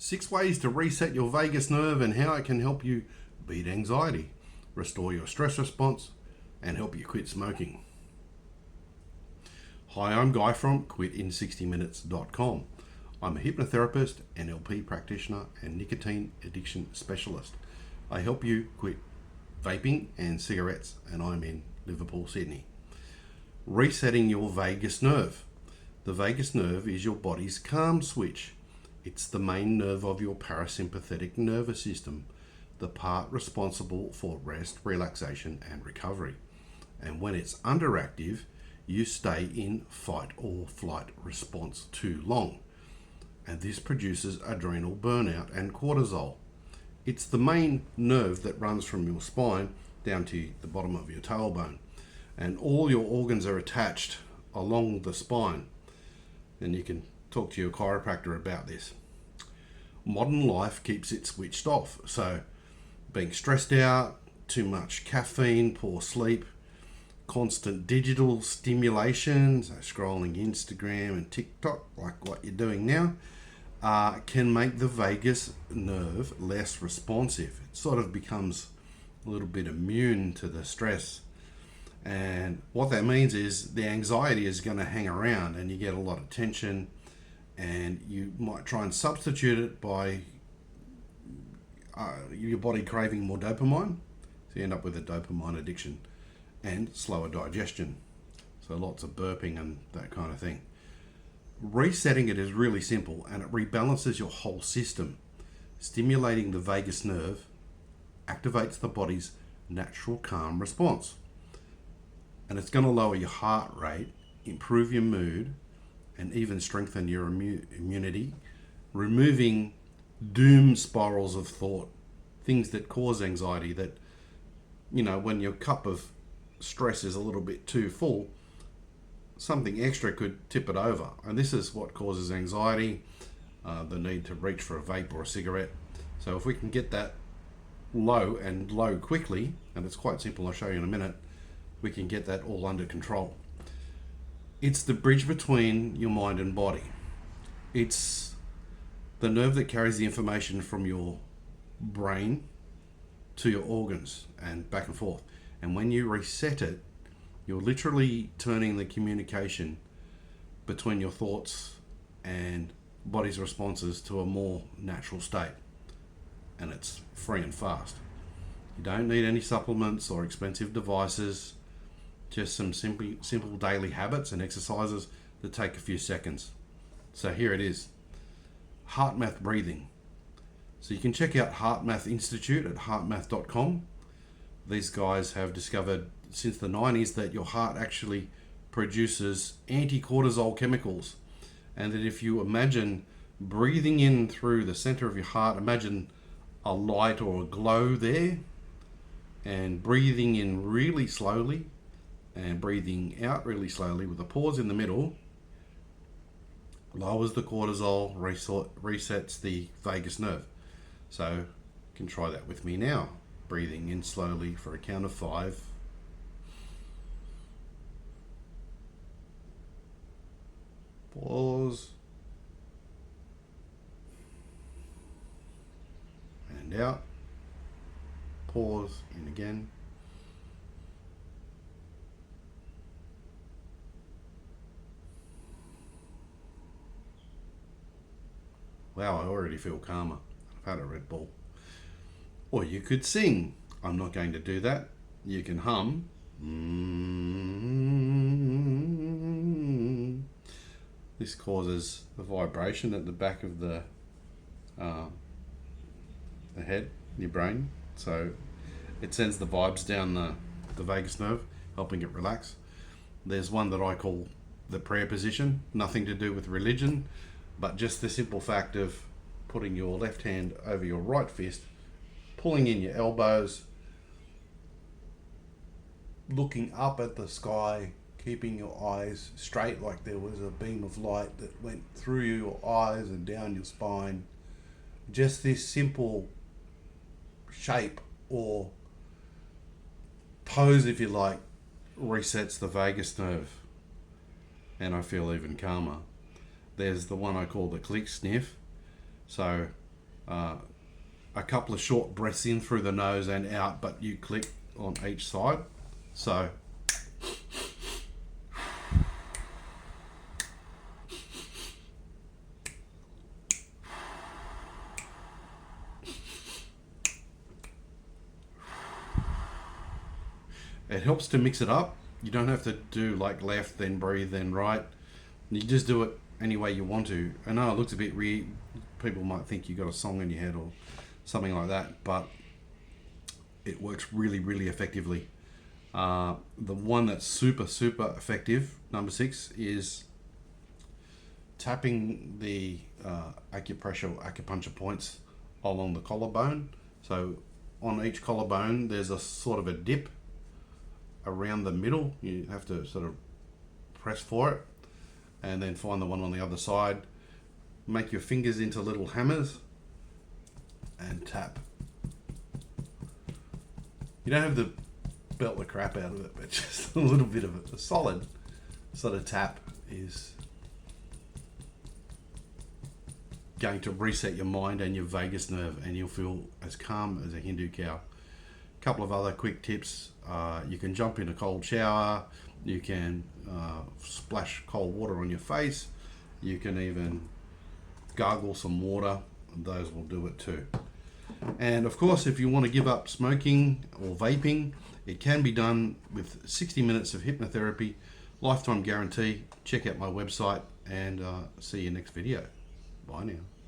6 ways to reset your vagus nerve and how it can help you beat anxiety, restore your stress response, and help you quit smoking. Hi, I'm Guy from quitin60minutes.com. I'm a hypnotherapist, NLP practitioner, and nicotine addiction specialist. I help you quit vaping and cigarettes, and I'm in Liverpool, Sydney. Resetting your vagus nerve. The vagus nerve is your body's calm switch. It's the main nerve of your parasympathetic nervous system, the part responsible for rest, relaxation, and recovery. And when it's underactive, you stay in fight or flight response too long. And this produces adrenal burnout and cortisol. It's the main nerve that runs from your spine down to the bottom of your tailbone. And all your organs are attached along the spine. And you can talk to your chiropractor about this. Modern life keeps it switched off. So being stressed out, too much caffeine, poor sleep, constant digital stimulation, so scrolling Instagram and TikTok like what you're doing now, can make the vagus nerve less responsive. It sort of becomes a little bit immune to the stress. And what that means is the anxiety is going to hang around and you get a lot of tension, and you might try and substitute it by your body craving more dopamine. So you end up with a dopamine addiction and slower digestion. So lots of burping and that kind of thing. Resetting it is really simple, and it rebalances your whole system. Stimulating the vagus nerve activates the body's natural calm response. And it's going to lower your heart rate, improve your mood, and even strengthen your immunity, removing doom spirals of thought, things that cause anxiety that, when your cup of stress is a little bit too full, something extra could tip it over. And this is what causes anxiety, the need to reach for a vape or a cigarette. So if we can get that low quickly, and it's quite simple, I'll show you in a minute, we can get that all under control. It's the bridge between your mind and body. It's the nerve that carries the information from your brain to your organs and back and forth. And when you reset it, you're literally turning the communication between your thoughts and body's responses to a more natural state. And it's free and fast. You don't need any supplements or expensive devices. Just some simple daily habits and exercises that take a few seconds. So here it is. HeartMath breathing. So you can check out HeartMath Institute at heartmath.com. These guys have discovered since the 90s that your heart actually produces anti-cortisol chemicals. And that if you imagine breathing in through the center of your heart, imagine a light or a glow there, and breathing in really slowly and breathing out really slowly with a pause in the middle, lowers the cortisol, resets the vagus nerve. So you can try that with me now. Breathing in slowly for a count of 5. Pause. And out. Pause. In again. Wow, I already feel calmer. I've had a Red Bull. Or you could sing. I'm not going to do that. You can hum. This causes a vibration at the back of the head, your brain. So it sends the vibes down the vagus nerve, helping it relax. There's one that I call the prayer position. Nothing to do with religion, but just the simple fact of putting your left hand over your right fist, pulling in your elbows, looking up at the sky, keeping your eyes straight like there was a beam of light that went through your eyes and down your spine. Just this simple shape or pose, if you like, resets the vagus nerve, and I feel even calmer. There's the one I call the click sniff. So a couple of short breaths in through the nose and out, but you click on each side. So it helps to mix it up. You don't have to do like left, then breathe, then right. You just do it any way you want to. I know it looks a bit weird. People might think you got a song in your head or something like that, but it works really, really effectively. The one that's super, super effective, number 6, is tapping the acupuncture points along the collarbone. So on each collarbone, there's a sort of a dip around the middle. You have to sort of press for it, and then find the one on the other side. Make your fingers into little hammers and tap. You don't have to belt the crap out of it, but just a little bit of it. A solid sort of tap is going to reset your mind and your vagus nerve, and you'll feel as calm as a Hindu cow. A couple of other quick tips. You can jump in a cold shower. You can splash cold water on your face. You can even gargle some water. Those will do it too. And of course, if you want to give up smoking or vaping, it can be done with 60 minutes of hypnotherapy, lifetime guarantee. Check out my website, and see you next video. Bye now.